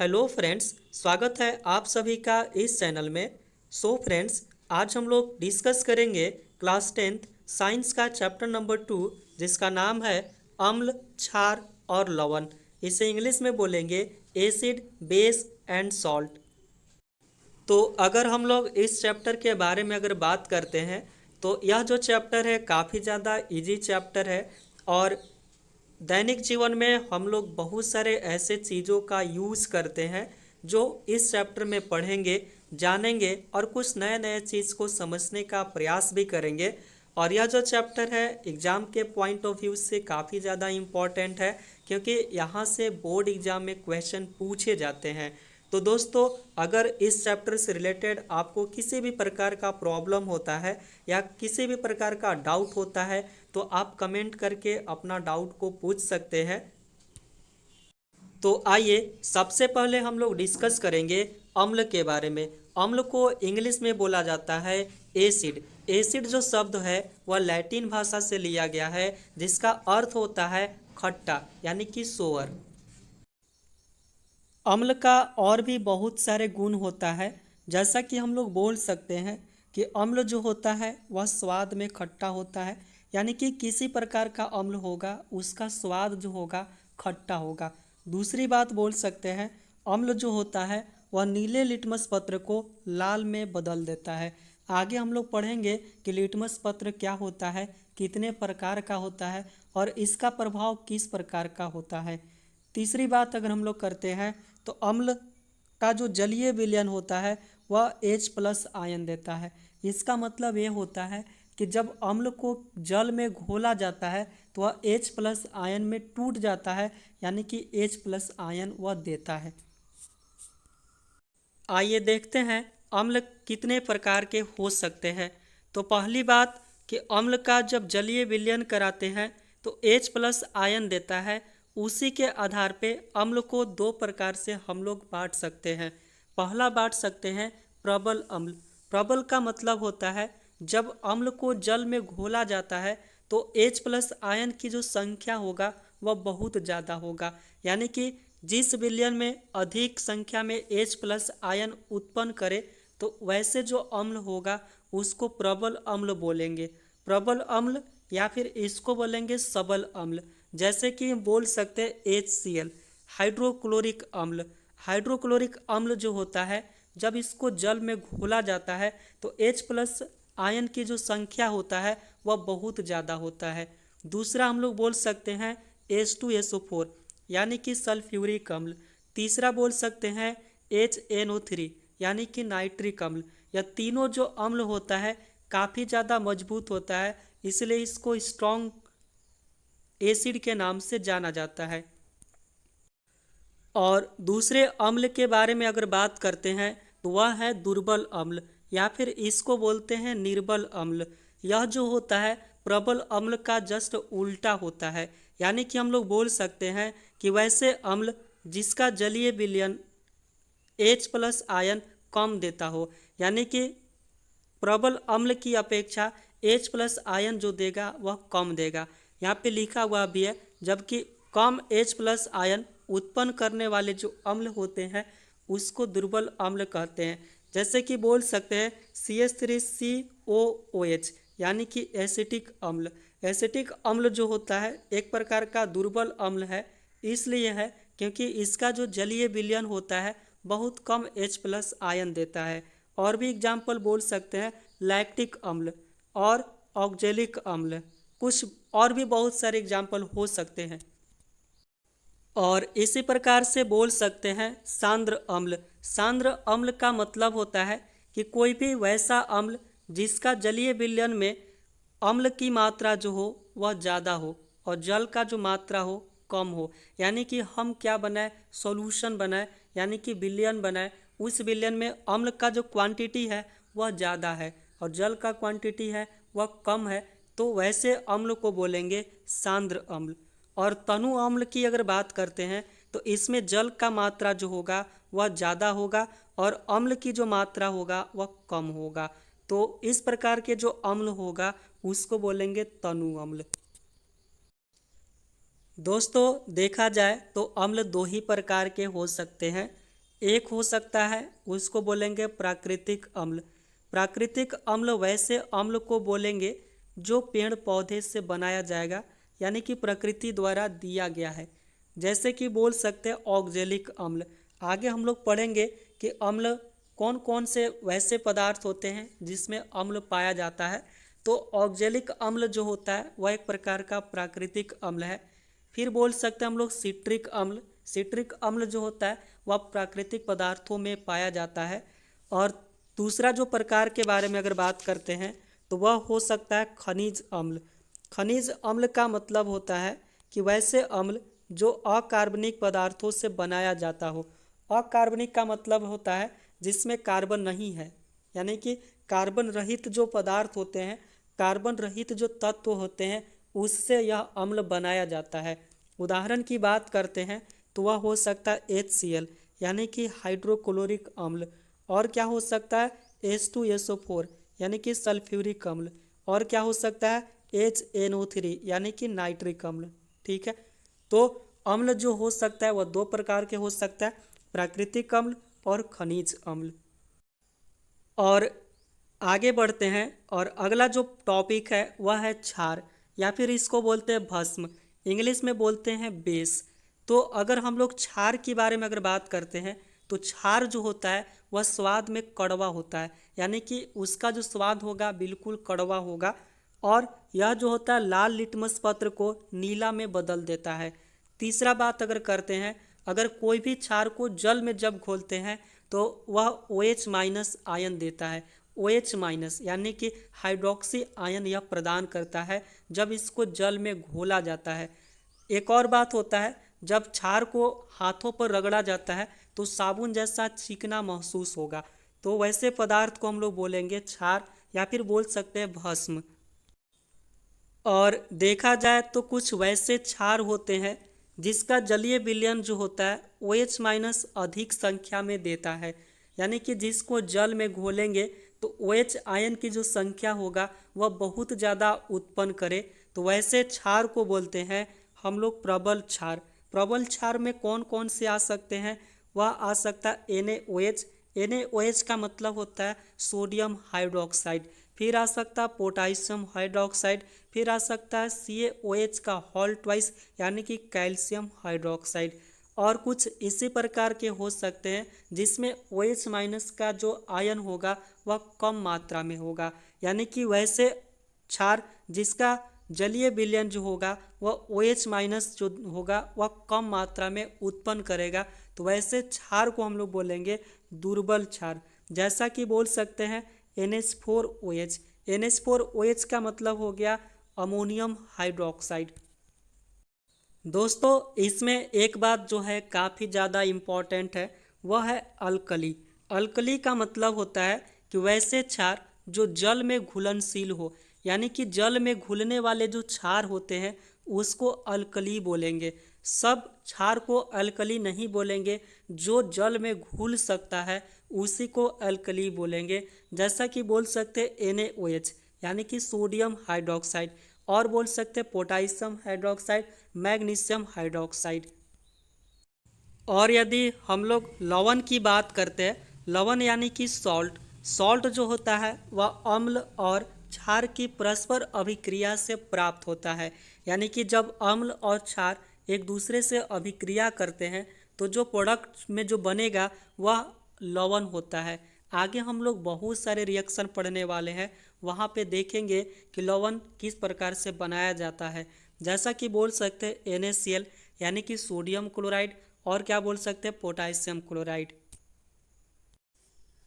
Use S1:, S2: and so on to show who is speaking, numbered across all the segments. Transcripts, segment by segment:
S1: Hello friends, स्वागत है आप सभी का इस चैनल में। फ्रेंड्स, आज हम लोग डिस्कस करेंगे क्लास 10th साइंस का चैप्टर नंबर 2, जिसका नाम है अम्ल, क्षार और लवण। इसे इंग्लिश में बोलेंगे एसिड, बेस एंड सॉल्ट। तो अगर हम लोग इस चैप्टर के बारे में अगर बात करते हैं तो यह जो चैप्टर है काफ़ी ज़्यादा इजी चैप्टर है। और दैनिक जीवन में हम लोग बहुत सारे ऐसे चीज़ों का यूज़ करते हैं जो इस चैप्टर में पढ़ेंगे, जानेंगे और कुछ नए नए चीज़ को समझने का प्रयास भी करेंगे। और यह जो चैप्टर है एग्ज़ाम के पॉइंट ऑफ व्यू से काफ़ी ज़्यादा इम्पॉर्टेंट है, क्योंकि यहाँ से बोर्ड एग्ज़ाम में क्वेश्चन पूछे जाते हैं। तो दोस्तों, अगर इस चैप्टर से रिलेटेड आपको किसी भी प्रकार का प्रॉब्लम होता है या किसी भी प्रकार का डाउट होता है तो आप कमेंट करके अपना डाउट को पूछ सकते हैं। तो आइए सबसे पहले हम लोग डिस्कस करेंगे अम्ल के बारे में। अम्ल को इंग्लिश में बोला जाता है एसिड। एसिड जो शब्द है वह लैटिन भाषा से लिया गया है, जिसका अर्थ होता है खट्टा, यानी कि सोअर। अम्ल का और भी बहुत सारे गुण होता है, जैसा कि हम लोग बोल सकते हैं कि अम्ल जो होता है वह स्वाद में खट्टा होता है, यानी कि किसी प्रकार का अम्ल होगा उसका स्वाद जो होगा खट्टा होगा। दूसरी बात बोल सकते हैं, अम्ल जो होता है वह नीले लिटमस पत्र को लाल में बदल देता है। आगे हम लोग पढ़ेंगे कि लिटमस पत्र क्या होता है, कितने प्रकार का होता है और इसका प्रभाव किस प्रकार का होता है। तीसरी बात अगर हम लोग करते हैं तो अम्ल का जो जलीय विलयन होता है वह H+ आयन देता है। इसका मतलब ये होता है कि जब अम्ल को जल में घोला जाता है तो वह H+ आयन में टूट जाता है, यानी कि H+ आयन वह देता है। आइए देखते हैं अम्ल कितने प्रकार के हो सकते हैं। तो पहली बात कि अम्ल का जब जलीय विलयन कराते हैं तो H+ आयन देता है। उसी के आधार पे अम्ल को दो प्रकार से हम लोग बांट सकते हैं। पहला बांट सकते हैं प्रबल अम्ल। प्रबल का मतलब होता है जब अम्ल को जल में घोला जाता है तो H+ आयन की जो संख्या होगा वह बहुत ज़्यादा होगा, यानी कि जिस विलयन में अधिक संख्या में H+ आयन उत्पन्न करे तो वैसे जो अम्ल होगा उसको प्रबल अम्ल बोलेंगे। प्रबल अम्ल या फिर इसको बोलेंगे सबल अम्ल। जैसे कि बोल सकते हैं HCl, हाइड्रोक्लोरिक अम्ल। हाइड्रोक्लोरिक अम्ल जो होता है जब इसको जल में घोला जाता है तो H+ आयन की जो संख्या होता है वह बहुत ज़्यादा होता है। दूसरा हम लोग बोल सकते हैं H2SO4, यानी कि सल्फ्यूरिक अम्ल। तीसरा बोल सकते हैं HNO3, यानी कि नाइट्रिक अम्ल। यह तीनों जो अम्ल होता है काफ़ी ज़्यादा मजबूत होता है, इसलिए इसको स्ट्रॉन्ग एसिड के नाम से जाना जाता है। और दूसरे अम्ल के बारे में अगर बात करते हैं तो वह है दुर्बल अम्ल, या फिर इसको बोलते हैं निर्बल अम्ल। यह जो होता है प्रबल अम्ल का जस्ट उल्टा होता है, यानी कि हम लोग बोल सकते हैं कि वैसे अम्ल जिसका जलीय विलयन H+ आयन कम देता हो, यानी कि प्रबल अम्ल की अपेक्षा H+ आयन जो देगा वह कम देगा। यहाँ पे लिखा हुआ भी है, जबकि कम H+ आयन उत्पन्न करने वाले जो अम्ल होते हैं उसको दुर्बल अम्ल कहते हैं। जैसे कि बोल सकते हैं CH3COOH, यानी कि एसिटिक अम्ल। एसिटिक अम्ल जो होता है एक प्रकार का दुर्बल अम्ल है, इसलिए है क्योंकि इसका जो जलीय विलयन होता है बहुत कम H+ आयन देता है। और भी एग्जाम्पल बोल सकते हैं लैक्टिक अम्ल और ऑक्जेलिक अम्ल, कुछ और भी बहुत सारे एग्जाम्पल हो सकते हैं। और इसी प्रकार से बोल सकते हैं सांद्र अम्ल। सांद्र अम्ल का मतलब होता है कि कोई भी वैसा अम्ल जिसका जलीय विलयन में अम्ल की मात्रा जो हो वह ज़्यादा हो और जल का जो मात्रा हो कम हो। यानी कि हम क्या बनाए, सॉल्यूशन बनाए, यानी कि विलयन बनाए, उस विलयन में अम्ल का जो क्वांटिटी है वह ज़्यादा है और जल का क्वांटिटी है वह कम है, तो वैसे अम्ल को बोलेंगे सांद्र अम्ल। और तनु अम्ल की अगर बात करते हैं तो इसमें जल का मात्रा जो होगा वह ज़्यादा होगा और अम्ल की जो मात्रा होगा वह कम होगा। तो इस प्रकार के जो अम्ल होगा उसको बोलेंगे तनु अम्ल। दोस्तों, देखा जाए तो अम्ल दो ही प्रकार के हो सकते हैं, एक हो सकता है उसको बोलेंगे प्राकृतिक अम्ल। प्राकृतिक अम्ल वैसे अम्ल को बोलेंगे जो पेड़ पौधे से बनाया जाएगा, यानी कि प्रकृति द्वारा दिया गया है। जैसे कि बोल सकते हैं ऑक्जेलिक अम्ल। आगे हम लोग पढ़ेंगे कि अम्ल कौन कौन से वैसे पदार्थ होते हैं जिसमें अम्ल पाया जाता है। तो ऑक्जेलिक अम्ल जो होता है वह एक प्रकार का प्राकृतिक अम्ल है। फिर बोल सकते हैं हम लोग सिट्रिक अम्ल। सिट्रिक अम्ल जो होता है वह प्राकृतिक पदार्थों में पाया जाता है। और दूसरा जो प्रकार के बारे में अगर बात करते हैं तो वह हो सकता है खनिज अम्ल। खनिज अम्ल का मतलब होता है कि वैसे अम्ल जो अकार्बनिक पदार्थों से बनाया जाता हो। अकार्बनिक का मतलब होता है जिसमें कार्बन नहीं है, यानी कि कार्बन रहित जो पदार्थ होते हैं, कार्बन रहित जो तत्व होते हैं, उससे यह अम्ल बनाया जाता है। उदाहरण की बात करते हैं तो वह हो सकता है HCl, यानी कि हाइड्रोक्लोरिक अम्ल। और क्या हो सकता है H2SO4, यानी कि सल्फ्यूरिक अम्ल। और क्या हो सकता है HNO3, यानी कि नाइट्रिक अम्ल। ठीक है, तो अम्ल जो हो सकता है वह दो प्रकार के हो सकता है, प्राकृतिक अम्ल और खनिज अम्ल। और आगे बढ़ते हैं और अगला जो टॉपिक है वह है क्षार, या फिर इसको बोलते हैं भस्म, इंग्लिश में बोलते हैं बेस। तो अगर हम लोग क्षार के बारे में अगर बात करते हैं तो क्षार जो होता है वह स्वाद में कड़वा होता है, यानी कि उसका जो स्वाद होगा बिल्कुल कड़वा होगा। और यह जो होता है लाल लिटमस पत्र को नीला में बदल देता है। तीसरा बात अगर करते हैं, अगर कोई भी क्षार को जल में जब घोलते हैं तो वह OH माइनस आयन देता है। OH माइनस यानी कि हाइड्रोक्सी आयन यह प्रदान करता है जब इसको जल में घोला जाता है। एक और बात होता है, जब क्षार को हाथों पर रगड़ा जाता है तो साबुन जैसा चिकना महसूस होगा। तो वैसे पदार्थ को हम लोग बोलेंगे क्षार, या फिर बोल सकते हैं भस्म। और देखा जाए तो कुछ वैसे क्षार होते हैं जिसका जलीय विलयन जो होता है OH माइनस अधिक संख्या में देता है, यानी कि जिसको जल में घोलेंगे तो OH आयन की जो संख्या होगा वह बहुत ज़्यादा उत्पन्न करे। तो वैसे क्षार को बोलते हैं हम लोग प्रबल क्षार। प्रबल क्षार में कौन कौन से आ सकते हैं, वह आ सकता है NaOH। NaOH का मतलब होता है सोडियम हाइड्रोक्साइड। फिर आ सकता है पोटासियम हाइड्रोक्साइड। फिर आ सकता है CaOH का होल ट्वाइस, यानी कि कैल्शियम हाइड्रोक्साइड। और कुछ इसी प्रकार के हो सकते हैं जिसमें OH माइनस का जो आयन होगा वह कम मात्रा में होगा, यानी कि वैसे क्षार जिसका जलीय विलयन जो होगा वह OH माइनस जो होगा वह कम मात्रा में उत्पन्न करेगा। तो वैसे क्षार को हम लोग बोलेंगे दुर्बल क्षार। जैसा कि बोल सकते हैं NH4OH। NH4OH का मतलब हो गया अमोनियम हाइड्रोक्साइड। दोस्तों इसमें एक बात जो है काफ़ी ज़्यादा इम्पॉर्टेंट है, वह है अल्कली। अल्कली का मतलब होता है कि वैसे क्षार जो जल में घुलनशील हो, यानी कि जल में घुलने वाले जो क्षार होते हैं उसको अल्कली बोलेंगे। सब क्षार को अल्कली नहीं बोलेंगे, जो जल में घुल सकता है उसी को अल्कली बोलेंगे। जैसा कि बोल सकते NaOH, यानी कि सोडियम हाइड्रोक्साइड। और बोल सकते पोटासियम हाइड्रोक्साइड, मैग्नीशियम हाइड्रोक्साइड। और यदि हम लोग लवण की बात करते हैं, लवण यानी कि सॉल्ट। सॉल्ट जो होता है वह अम्ल और क्षार की परस्पर अभिक्रिया से प्राप्त होता है, यानी कि जब अम्ल और क्षार एक दूसरे से अभिक्रिया करते हैं तो जो प्रोडक्ट में जो बनेगा वह लवण होता है। आगे हम लोग बहुत सारे रिएक्शन पढ़ने वाले हैं, वहाँ पे देखेंगे कि लवण किस प्रकार से बनाया जाता है। जैसा कि बोल सकते हैं NaCl, यानी कि सोडियम क्लोराइड। और क्या बोल सकते हैं पोटासियम क्लोराइड।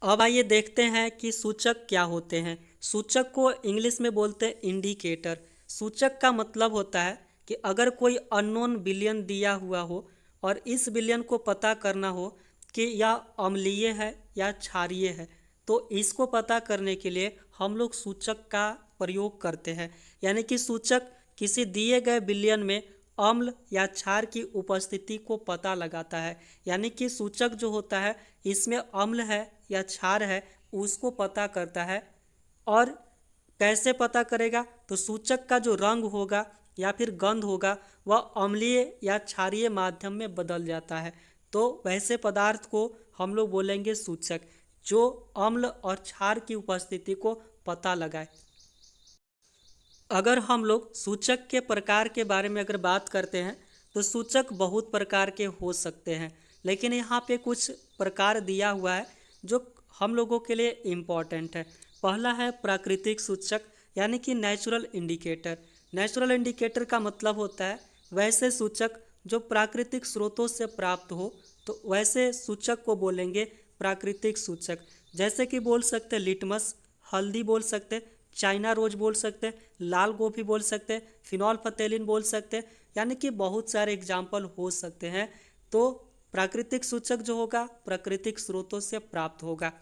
S1: अब आइए देखते हैं कि सूचक क्या होते हैं। सूचक को इंग्लिश में बोलते हैं इंडिकेटर। सूचक का मतलब होता है कि अगर कोई अननोन विलयन दिया हुआ हो और इस विलयन को पता करना हो कि यह अम्लीय है या क्षारीय है, तो इसको पता करने के लिए हम लोग सूचक का प्रयोग करते हैं। यानी कि सूचक किसी दिए गए विलयन में अम्ल या क्षार की उपस्थिति को पता लगाता है, यानी कि सूचक जो होता है इसमें अम्ल है या क्षार है उसको पता करता है। और कैसे पता करेगा, तो सूचक का जो रंग होगा या फिर गंध होगा वह अम्लीय या क्षारीय माध्यम में बदल जाता है। तो वैसे पदार्थ को हम लोग बोलेंगे सूचक, जो अम्ल और क्षार की उपस्थिति को पता लगाए। अगर हम लोग सूचक के प्रकार के बारे में अगर बात करते हैं तो सूचक बहुत प्रकार के हो सकते हैं, लेकिन यहाँ पे कुछ प्रकार दिया हुआ है जो हम लोगों के लिए इम्पॉर्टेंट है। पहला है प्राकृतिक सूचक, यानी कि नेचुरल इंडिकेटर। नेचुरल इंडिकेटर का मतलब होता है वैसे सूचक जो प्राकृतिक स्रोतों से प्राप्त हो, तो वैसे सूचक को बोलेंगे प्राकृतिक सूचक। जैसे कि बोल सकते लिटमस, हल्दी बोल सकते, चाइना रोज बोल सकते, लाल गोभी बोल सकते, फिनॉल फतेलिन बोल सकते, यानी कि बहुत सारे एग्जाम्पल हो सकते हैं। तो प्राकृतिक सूचक जो होगा प्राकृतिक स्रोतों से प्राप्त होगा।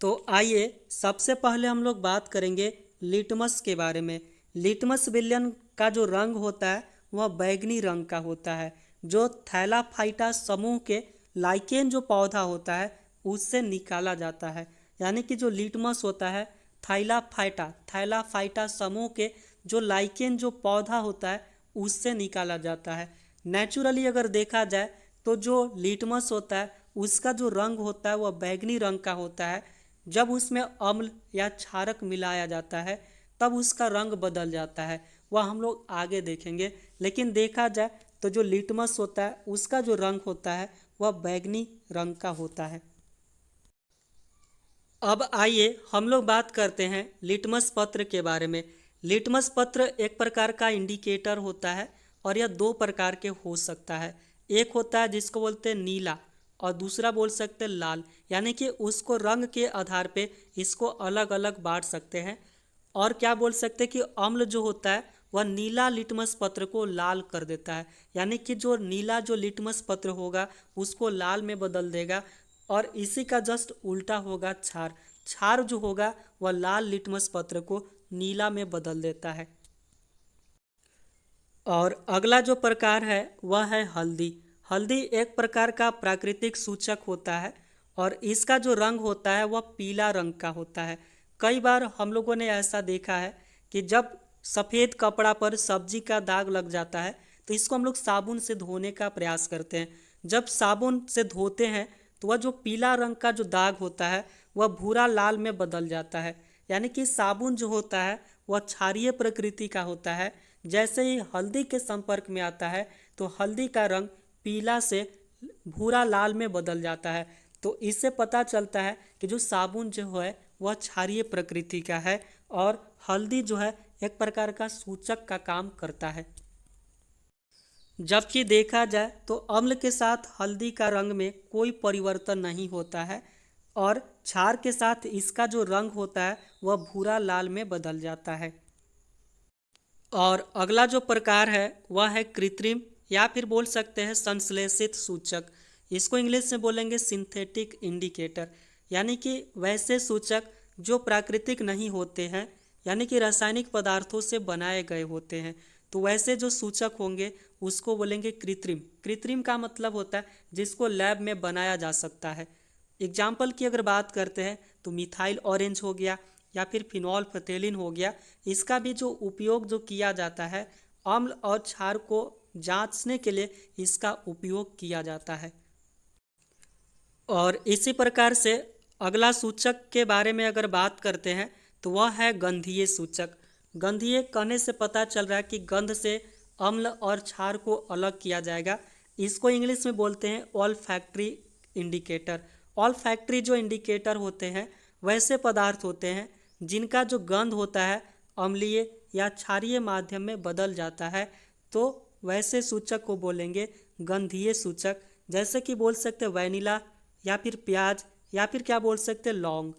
S1: तो आइए सबसे पहले हम लोग बात करेंगे लिटमस के बारे में। लिटमस विलयन का जो रंग होता है वह बैगनी रंग का होता है, जो थैलाफाइटा समूह के लाइकेन जो पौधा होता है उससे निकाला जाता है। यानी कि जो लिटमस होता है थैलाफाइटा समूह के जो लाइकेन जो पौधा होता है उससे निकाला जाता है। नेचुरली अगर देखा जाए तो जो लिटमस होता है उसका जो रंग होता है वह बैगनी रंग का होता है। जब उसमें अम्ल या क्षारक मिलाया जाता है तब उसका रंग बदल जाता है, वह हम लोग आगे देखेंगे। लेकिन देखा जाए तो जो लिटमस होता है उसका जो रंग होता है वह बैगनी रंग का होता है। अब आइए हम लोग बात करते हैं लिटमस पत्र के बारे में। लिटमस पत्र एक प्रकार का इंडिकेटर होता है और यह दो प्रकार के हो सकता है। एक होता है जिसको बोलते हैं नीला और दूसरा बोल सकते हैं लाल, यानी कि उसको रंग के आधार पे इसको अलग अलग बांट सकते हैं। और क्या बोल सकते हैं कि अम्ल जो होता है वह नीला लिटमस पत्र को लाल कर देता है, यानी कि जो नीला जो लिटमस पत्र होगा उसको लाल में बदल देगा। और इसी का जस्ट उल्टा होगा क्षार। क्षार जो होगा वह लाल लिटमस पत्र को नीला में बदल देता है। और अगला जो प्रकार है वह है हल्दी। हल्दी एक प्रकार का प्राकृतिक सूचक होता है और इसका जो रंग होता है वह पीला रंग का होता है। कई बार हम लोगों ने ऐसा देखा है कि जब सफ़ेद कपड़ा पर सब्जी का दाग लग जाता है तो इसको हम लोग साबुन से धोने का प्रयास करते हैं। जब साबुन से धोते हैं तो वह जो पीला रंग का जो दाग होता है वह भूरा लाल में बदल जाता है। यानी कि साबुन जो होता है वह क्षारीय प्रकृति का होता है। जैसे ही हल्दी के संपर्क में आता है तो हल्दी का रंग पीला से भूरा लाल में बदल जाता है। तो इससे पता चलता है कि जो साबुन जो है वह क्षारीय प्रकृति का है और हल्दी जो है एक प्रकार का सूचक का काम करता है। जबकि देखा जाए तो अम्ल के साथ हल्दी का रंग में कोई परिवर्तन नहीं होता है और क्षार के साथ इसका जो रंग होता है वह भूरा लाल में बदल जाता है। और अगला जो प्रकार है वह है कृत्रिम या फिर बोल सकते हैं संश्लेषित सूचक। इसको इंग्लिश में बोलेंगे सिंथेटिक इंडिकेटर, यानी कि वैसे सूचक जो प्राकृतिक नहीं होते हैं, यानी कि रासायनिक पदार्थों से बनाए गए होते हैं। तो वैसे जो सूचक होंगे उसको बोलेंगे कृत्रिम। कृत्रिम का मतलब होता है जिसको लैब में बनाया जा सकता है। एग्जाम्पल की अगर बात करते हैं तो मिथाइल ऑरेंज हो गया या फिर फिनॉल फतेलिन हो गया। इसका भी जो उपयोग जो किया जाता है अम्ल और क्षार को जांचने के लिए इसका उपयोग किया जाता है। और इसी प्रकार से अगला सूचक के बारे में अगर बात करते हैं तो वह है गंधीय सूचक। गंधीय कहने से पता चल रहा है कि गंध से अम्ल और क्षार को अलग किया जाएगा। इसको इंग्लिश में बोलते हैं ऑल्फैक्टरी इंडिकेटर। ऑल्फैक्टरी जो इंडिकेटर होते हैं वैसे पदार्थ होते हैं जिनका जो गंध होता है अम्लीय या क्षारीय माध्यम में बदल जाता है। तो वैसे सूचक को बोलेंगे गंधीय सूचक। जैसे कि बोल सकते हैं वैनिला या फिर प्याज या फिर क्या बोल सकते हैं लौंग।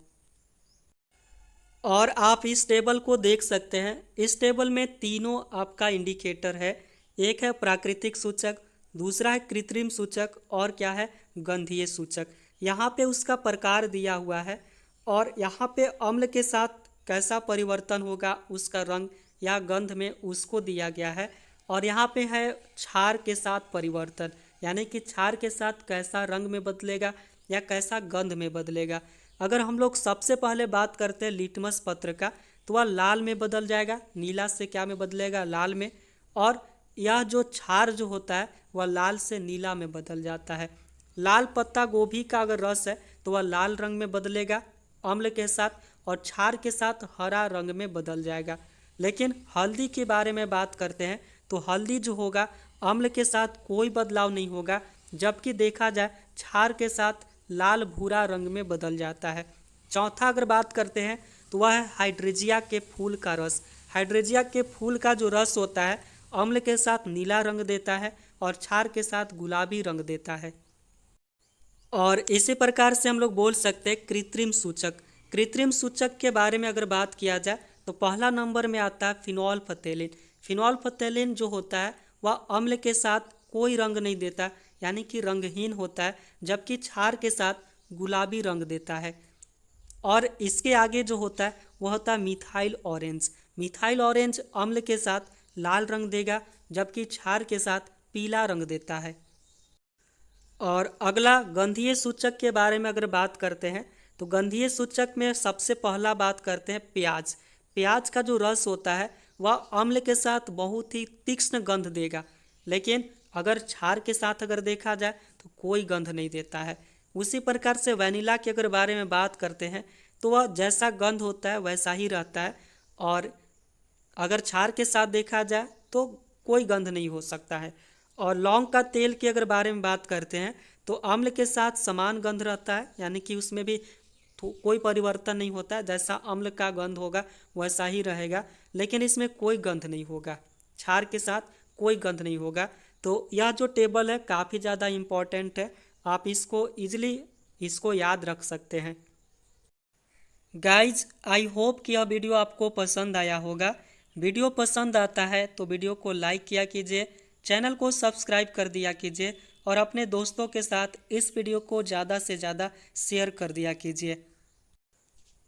S1: और आप इस टेबल को देख सकते हैं, इस टेबल में तीनों आपका इंडिकेटर है। एक है प्राकृतिक सूचक, दूसरा है कृत्रिम सूचक और क्या है गंधीय सूचक। यहाँ पे उसका प्रकार दिया हुआ है और यहाँ पे अम्ल के साथ कैसा परिवर्तन होगा उसका रंग या गंध में उसको दिया गया है। और यहाँ पे है क्षार के साथ परिवर्तन, यानी कि क्षार के साथ कैसा रंग में बदलेगा या कैसा गंध में बदलेगा। अगर हम लोग सबसे पहले बात करते हैं लिटमस पत्र का तो वह लाल में बदल जाएगा। नीला से क्या में बदलेगा लाल में। और यह जो क्षार जो होता है वह लाल से नीला में बदल जाता है। लाल पत्ता गोभी का अगर रस है तो वह लाल रंग में बदलेगा अम्ल के साथ, और क्षार के साथ हरा रंग में बदल जाएगा। लेकिन हल्दी के बारे में बात करते हैं तो हल्दी जो होगा अम्ल के साथ कोई बदलाव नहीं होगा, जबकि देखा जाए क्षार के साथ लाल भूरा रंग में बदल जाता है। चौथा अगर बात करते हैं तो वह है हाइड्रेजिया के फूल का रस। हाइड्रेजिया के फूल का जो रस होता है अम्ल के साथ नीला रंग देता है और क्षार के साथ गुलाबी रंग देता है। और इसी प्रकार से हम लोग बोल सकते हैं कृत्रिम सूचक। कृत्रिम सूचक के बारे में अगर बात किया जाए तो पहला नंबर में आता है फिनोल्फथेलिन। फिनोल्फथेलिन जो होता है वह अम्ल के साथ कोई रंग नहीं देता, यानी कि रंगहीन होता है, जबकि क्षार के साथ गुलाबी रंग देता है। और इसके आगे जो होता है वह होता है मिथाइल ऑरेंज। मिथाइल ऑरेंज अम्ल के साथ लाल रंग देगा, जबकि क्षार के साथ पीला रंग देता है। और अगला गंधीय सूचक के बारे में अगर बात करते हैं तो गंधीय सूचक में सबसे पहला बात करते हैं प्याज। प्याज का जो रस होता है वह अम्ल के साथ बहुत ही तीक्ष्ण गंध देगा, लेकिन अगर क्षार के साथ अगर देखा जाए तो कोई गंध नहीं देता है। उसी प्रकार से वैनिला के अगर बारे में बात करते हैं तो वह जैसा गंध होता है वैसा ही रहता है, और अगर क्षार के साथ देखा जाए तो कोई गंध नहीं हो सकता है। और लौंग का तेल के अगर बारे में बात करते हैं तो अम्ल के साथ समान गंध रहता है, यानी कि उसमें भी कोई परिवर्तन नहीं होता है, जैसा अम्ल का गंध होगा वैसा ही रहेगा, लेकिन इसमें कोई गंध नहीं होगा, क्षार के साथ कोई गंध नहीं होगा। तो यह जो टेबल है काफ़ी ज़्यादा इम्पॉर्टेंट है, आप इसको इजीली इसको याद रख सकते हैं। गाइज आई होप कि यह वीडियो आपको पसंद आया होगा। वीडियो पसंद आता है तो वीडियो को लाइक किया कीजिए, चैनल को सब्सक्राइब कर दिया कीजिए और अपने दोस्तों के साथ इस वीडियो को ज़्यादा से ज़्यादा शेयर कर दिया कीजिए।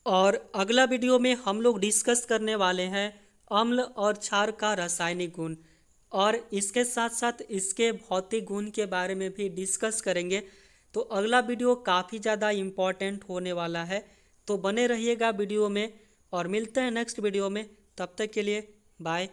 S1: और अगला वीडियो में हम लोग डिस्कस करने वाले हैं अम्ल और क्षार का रासायनिक गुण, और इसके साथ साथ इसके भौतिक गुण के बारे में भी डिस्कस करेंगे। तो अगला वीडियो काफ़ी ज़्यादा इम्पॉर्टेंट होने वाला है, तो बने रहिएगा वीडियो में और मिलते हैं नेक्स्ट वीडियो में। तब तक के लिए बाय।